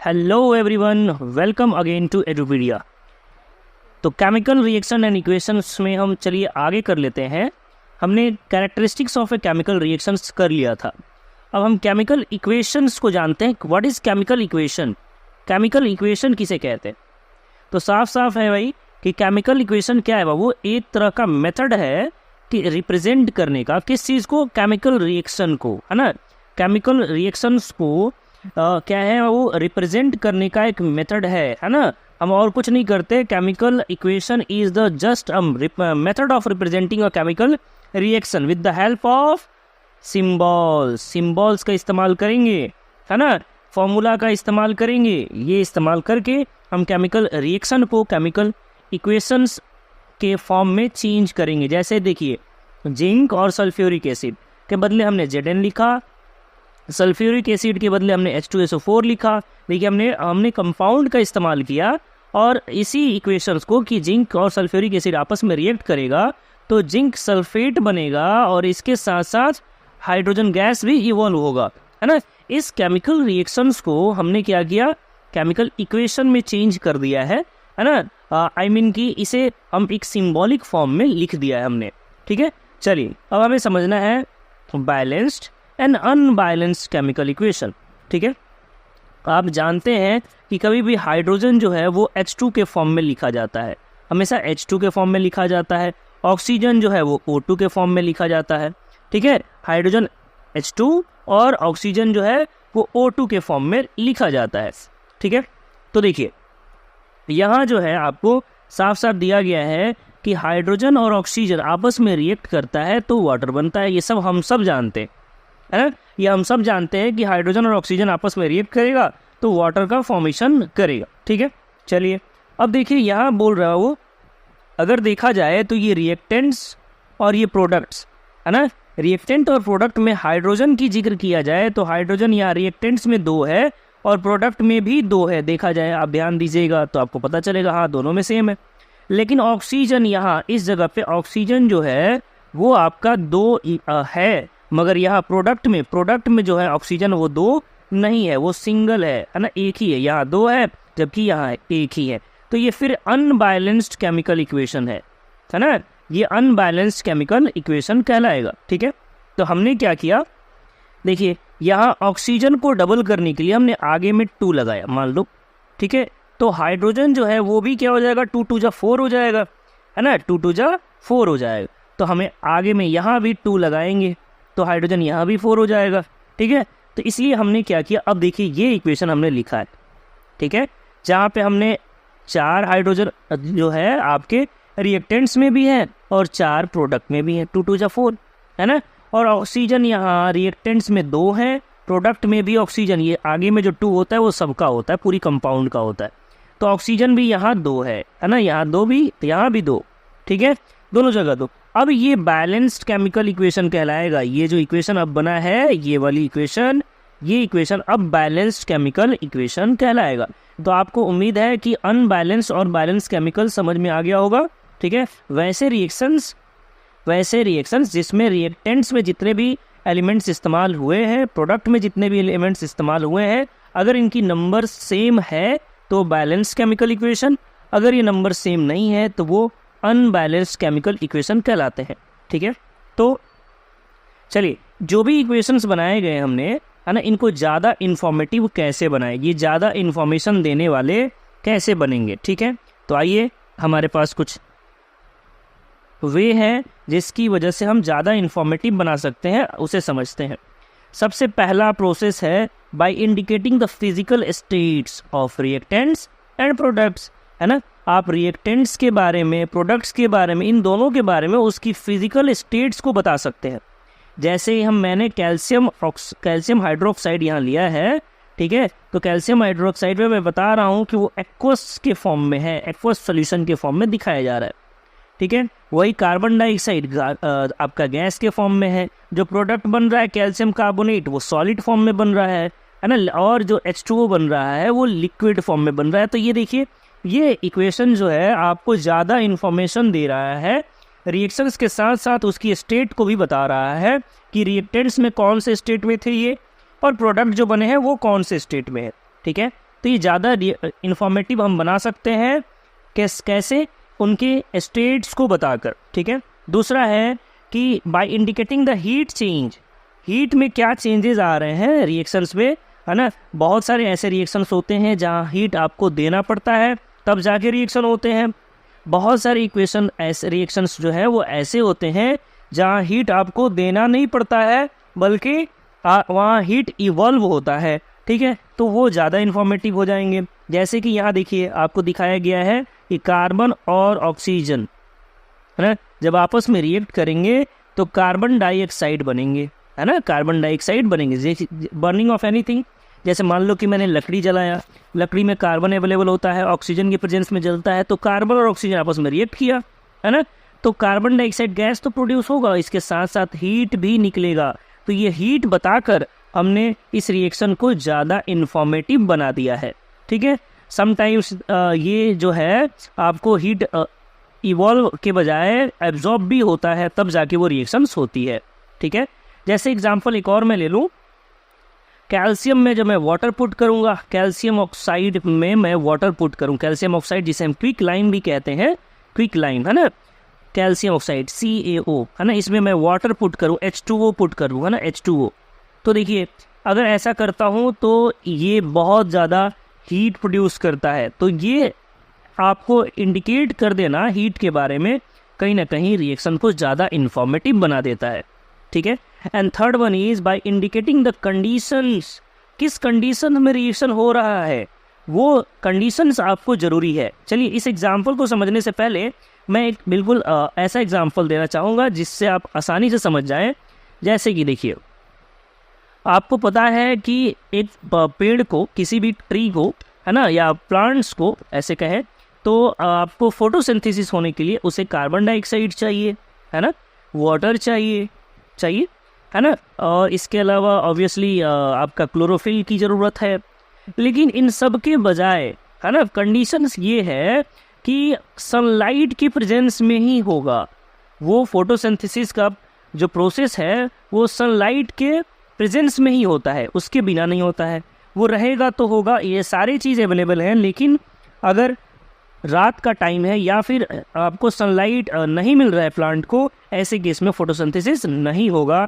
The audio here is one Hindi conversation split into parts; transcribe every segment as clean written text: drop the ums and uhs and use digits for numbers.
Hello everyone, welcome again to Edupedia. तो केमिकल रिएक्शन एंड इक्वेशंस में हम चलिए आगे कर लेते हैं। हमने characteristics of a chemical reactions कर लिया था। अब हम केमिकल इक्वेशंस को जानते हैं। What is chemical equation? Chemical equation किसे कहते हैं? तो साफ साफ है भाई कि केमिकल इक्वेशन क्या है? वो एक तरह का मेथड है कि रिप्रेजेंट करने का किस चीज़ को? केमिकल रिएक्शन को, है ना। केमिकल रिएक्शंस को क्या है, वो रिप्रेजेंट करने का एक मेथड है ना। हम और कुछ नहीं करते। Chemical equation is the just method of representing a chemical reaction with the help of symbols. Symbols का इस्तेमाल करेंगे, है ना, फॉर्मूला का इस्तेमाल करेंगे। ये इस्तेमाल करके हम केमिकल रिएक्शन को केमिकल इक्वेशंस के फॉर्म में चेंज करेंगे। जैसे देखिए, जिंक और सल्फ्यूरिक एसिड के बदले हमने Zn लिखा, सल्फ्यूरिक एसिड के बदले हमने H2SO4 लिखा। देखिए हमने कंपाउंड का इस्तेमाल किया और इसी इक्वेशंस को कि जिंक और सल्फ्यूरिक एसिड आपस में रिएक्ट करेगा तो जिंक सल्फेट बनेगा और इसके साथ साथ हाइड्रोजन गैस भी इवॉल्व होगा, है ना। इस केमिकल रिएक्शंस को हमने क्या किया? केमिकल इक्वेशन में चेंज कर दिया है ना। आई मीन कि इसे हम एक सिंबॉलिक फॉर्म में लिख दिया है हमने। ठीक है, चलिए अब हमें समझना है balanced and unbalanced chemical equation. ठीक है, आप जानते हैं कि कभी भी हाइड्रोजन जो है वो H2 के फॉर्म में लिखा जाता है, हमेशा H2 के फॉर्म में लिखा जाता है। ऑक्सीजन जो है वो O2 के फॉर्म में लिखा जाता है। ठीक है, हाइड्रोजन H2 और ऑक्सीजन जो है वो O2 के फॉर्म में लिखा जाता है। ठीक है, तो देखिए यहाँ जो है आपको साफ साफ दिया गया है कि हाइड्रोजन और ऑक्सीजन आपस में रिएक्ट करता है तो वाटर बनता है। ये सब हम सब जानते हैं, है ना। ये हम सब जानते हैं कि हाइड्रोजन और ऑक्सीजन आपस में रिएक्ट करेगा तो वाटर का फॉर्मेशन करेगा। ठीक है, चलिए अब देखिए यहाँ बोल रहा है वो, अगर देखा जाए तो ये रिएक्टेंट्स और ये प्रोडक्ट्स, है ना। रिएक्टेंट और प्रोडक्ट में हाइड्रोजन की जिक्र किया जाए तो हाइड्रोजन यहाँ रिएक्टेंट्स में 2 है और प्रोडक्ट में भी 2 है। देखा जाए, आप ध्यान दीजिएगा तो आपको पता चलेगा, हाँ दोनों में सेम है। लेकिन ऑक्सीजन यहाँ इस जगह पे ऑक्सीजन जो है वो आपका 2 है, मगर यहाँ प्रोडक्ट में जो है ऑक्सीजन वो 2 नहीं है, वो सिंगल है ना, एक ही है। यहाँ 2 है जबकि यहाँ एक ही है। तो ये फिर अनबैलेंस्ड केमिकल इक्वेशन है ना। ये अनबैलेंस्ड केमिकल इक्वेशन कहलाएगा। ठीक है, तो हमने क्या किया, देखिए यहाँ ऑक्सीजन को डबल करने के लिए हमने आगे में 2 लगाया, मान लो। ठीक है, तो हाइड्रोजन जो है वो भी क्या हो जाएगा, 2 2 जा 4 हो जाएगा, है ना, 2 2 जा 4 हो जाएगा। तो हमें आगे में यहाँ भी 2 लगाएंगे तो हाइड्रोजन यहाँ भी 4 हो जाएगा। ठीक है, तो इसलिए हमने क्या किया, अब देखिए ये इक्वेशन हमने लिखा है। ठीक है, जहाँ पे हमने 4 हाइड्रोजन जो है आपके रिएक्टेंट्स में भी है और 4 प्रोडक्ट में भी है, 2 2 जा 4, है ना। और ऑक्सीजन यहाँ रिएक्टेंट्स में 2 है, प्रोडक्ट में भी ऑक्सीजन, ये आगे में जो 2 होता है वो सबका होता है, पूरी कंपाउंड का होता है। तो ऑक्सीजन भी यहाँ 2 है ना, यहाँ 2 भी, यहाँ भी 2। ठीक है, दोनों जगह 2। अब ये बैलेंस्ड केमिकल इक्वेशन कहलाएगा। ये जो इक्वेशन अब बना है, ये वाली इक्वेशन, ये इक्वेशन अब बैलेंस्ड केमिकल इक्वेशन कहलाएगा। तो आपको उम्मीद है कि अनबैलेंस्ड और बैलेंस केमिकल समझ में आ गया होगा। ठीक है, वैसे रिएक्शंस जिसमें रिएक्टेंट्स में जितने भी एलिमेंट्स इस्तेमाल हुए हैं, प्रोडक्ट में जितने भी एलिमेंट्स इस्तेमाल हुए हैं, अगर इनकी नंबर सेम है तो बैलेंस केमिकल इक्वेशन, अगर ये नंबर सेम नहीं है तो वो अनबैलेंस्ड केमिकल इक्वेशन कहलाते हैं। ठीक है, तो चलिए जो भी इक्वेशंस बनाए गए हमने, है ना, इनको ज़्यादा इन्फॉर्मेटिव कैसे बनाए, ये ज़्यादा इन्फॉर्मेशन देने वाले कैसे बनेंगे। ठीक है, तो आइए हमारे पास कुछ वे हैं जिसकी वजह से हम ज़्यादा इन्फॉर्मेटिव बना सकते हैं, उसे समझते हैं। सबसे पहला प्रोसेस है by indicating the physical states of reactants and products, है ना। आप रिएक्टेंट्स के बारे में, प्रोडक्ट्स के बारे में, इन दोनों के बारे में उसकी फिजिकल स्टेट्स को बता सकते हैं। जैसे मैंने कैल्शियम हाइड्रोक्साइड यहाँ लिया है। ठीक है, तो कैल्शियम हाइड्रोक्साइड में मैं बता रहा हूँ कि वो एक्वस के फॉर्म में है, एक्वस सोल्यूशन के फॉर्म में दिखाया जा रहा है। ठीक है, वही कार्बन डाइऑक्साइड आपका गैस के फॉर्म में है। जो प्रोडक्ट बन रहा है कैल्शियम कार्बोनेट, वो सॉलिड फॉर्म में बन रहा है ना, और जो H2O बन रहा है वो लिक्विड फॉर्म में बन रहा है। तो ये देखिए, ये इक्वेशन जो है आपको ज़्यादा इन्फॉर्मेशन दे रहा है, रिएक्शंस के साथ साथ उसकी स्टेट को भी बता रहा है कि रिएक्टेंट्स में कौन से स्टेट में थे ये, और प्रोडक्ट जो बने हैं वो कौन से स्टेट में है। ठीक है, तो ये ज़्यादा इंफॉर्मेटिव हम बना सकते हैं कैसे, उनके स्टेट्स को बताकर, ठीक है। दूसरा है कि by indicating the heat change, heat में क्या चेंजेस आ रहे हैं रिएक्शंस में, है ना। बहुत सारे ऐसे रिएक्शंस होते हैं जहाँ हीट आपको देना पड़ता है तब जाके रिएक्शन होते हैं। बहुत सारे इक्वेशन ऐसे रिएक्शंस जो है वो ऐसे होते हैं जहाँ हीट आपको देना नहीं पड़ता है बल्कि वहाँ हीट इवॉल्व होता है, ठीक है। तो वो ज़्यादा इन्फॉर्मेटिव हो जाएंगे। जैसे कि यहाँ देखिए आपको दिखाया गया है कि कार्बन और ऑक्सीजन, है ना, जब आपस में रिएक्ट करेंगे तो कार्बन डाइऑक्साइड बनेंगे, है ना, कार्बन डाइऑक्साइड बनेंगे। बर्निंग ऑफ एनीथिंग, जैसे मान लो कि मैंने लकड़ी जलाया, लकड़ी में कार्बन अवेलेबल होता है, ऑक्सीजन की प्रेजेंस में जलता है, तो कार्बन और ऑक्सीजन आपस में रिएक्ट किया, है ना, तो कार्बन डाइऑक्साइड गैस तो प्रोड्यूस होगा, इसके साथ साथ हीट भी निकलेगा। तो ये हीट बताकर हमने इस रिएक्शन को ज़्यादा इन्फॉर्मेटिव बना दिया है, ठीक है। समटाइम्स ये जो है आपको हीट इवॉल्व के बजाय एब्जॉर्ब भी होता है, तब जाके वो रिएक्शंस होती है, ठीक है। जैसे एग्जांपल एक और मैं ले लूँ, कैल्शियम में जब मैं वाटर पुट करूँगा, कैल्शियम ऑक्साइड में मैं वाटर पुट करूँ, कैल्शियम ऑक्साइड जिसे हम क्विक लाइम भी कहते हैं, क्विक लाइम, है ना, कैल्शियम ऑक्साइड CaO, है ना, इसमें मैं वाटर पुट करूँ, H2O पुट करूँ, है ना, H2O। तो देखिए अगर ऐसा करता हूँ तो ये बहुत ज़्यादा हीट प्रोड्यूस करता है, तो ये आपको इंडिकेट कर देना हीट के बारे में कहीं ना कहीं रिएक्शन को ज़्यादा इन्फॉर्मेटिव बना देता है, ठीक है। And third one is by indicating the conditions, किस कंडीशन में रिएक्शन हो रहा है वो कंडीशंस आपको ज़रूरी है। चलिए इस एग्जाम्पल को समझने से पहले मैं एक बिल्कुल ऐसा एग्जाम्पल देना चाहूँगा जिससे आप आसानी से समझ जाएं। जैसे कि देखिए आपको पता है कि एक पेड़ को, किसी भी ट्री को, है ना, या प्लांट्स को ऐसे कहें, तो आपको फोटोसिंथेसिस होने के लिए उसे कार्बन डाइऑक्साइड चाहिए, है ना, वाटर चाहिए, है ना, और इसके अलावा ऑब्वियसली आपका क्लोरोफिल की ज़रूरत है। लेकिन इन सब के बजाय, है ना, कंडीशंस ये है कि सनलाइट की प्रेजेंस में ही होगा वो फोटोसिंथेसिस का जो प्रोसेस है, वो सनलाइट के प्रेजेंस में ही होता है, उसके बिना नहीं होता है। वो रहेगा तो होगा, ये सारी चीज़ अवेलेबल हैं, लेकिन अगर रात का टाइम है या फिर आपको सनलाइट नहीं मिल रहा है प्लांट को, ऐसे केस में फोटोसिंथेसिस नहीं होगा।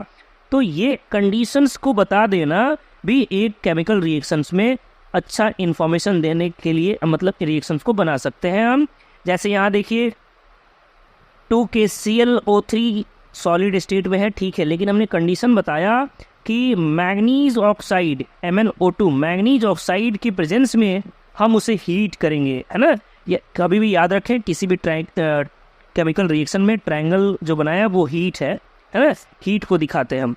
तो ये कंडीशंस को बता देना भी एक केमिकल रिएक्शंस में अच्छा इन्फॉर्मेशन देने के लिए, मतलब रिएक्शंस को बना सकते हैं हम। जैसे यहाँ देखिए 2KClO3 सॉलिड स्टेट में है, ठीक है, लेकिन हमने कंडीशन बताया कि manganese oxide MnO2, manganese oxide की प्रेजेंस में हम उसे हीट करेंगे, है ना। ये कभी भी याद रखें, किसी भी केमिकल रिएक्शन में ट्रायंगल जो बनाया वो हीट है ना, हीट को दिखाते हैं हम।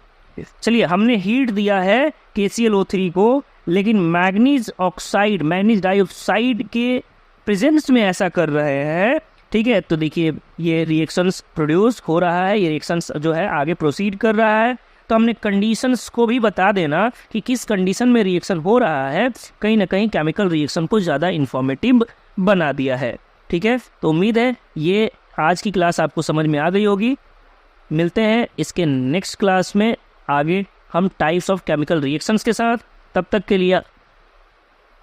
चलिए हमने हीट दिया है KClO3 को, लेकिन मैग्नीज ऑक्साइड, मैग्नीज डाइऑक्साइड के प्रेजेंस में ऐसा कर रहे हैं, ठीक है। तो देखिए ये रिएक्शंस प्रोड्यूस हो रहा है, ये रिएक्शंस जो है आगे प्रोसीड कर रहा है। तो हमने कंडीशंस को भी बता देना कि किस कंडीशन में रिएक्शन हो रहा है, कहीं ना कहीं केमिकल रिएक्शन को ज़्यादा इन्फॉर्मेटिव बना दिया है, ठीक है। तो उम्मीद है ये आज की क्लास आपको समझ में आ गई होगी। मिलते हैं इसके नेक्स्ट क्लास में आगे हम टाइप्स ऑफ केमिकल रिएक्शंस के साथ। तब तक के लिए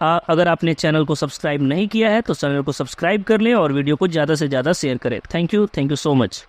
अगर आपने चैनल को सब्सक्राइब नहीं किया है तो चैनल को सब्सक्राइब कर लें और वीडियो को ज़्यादा से ज़्यादा शेयर करें। Thank you so much.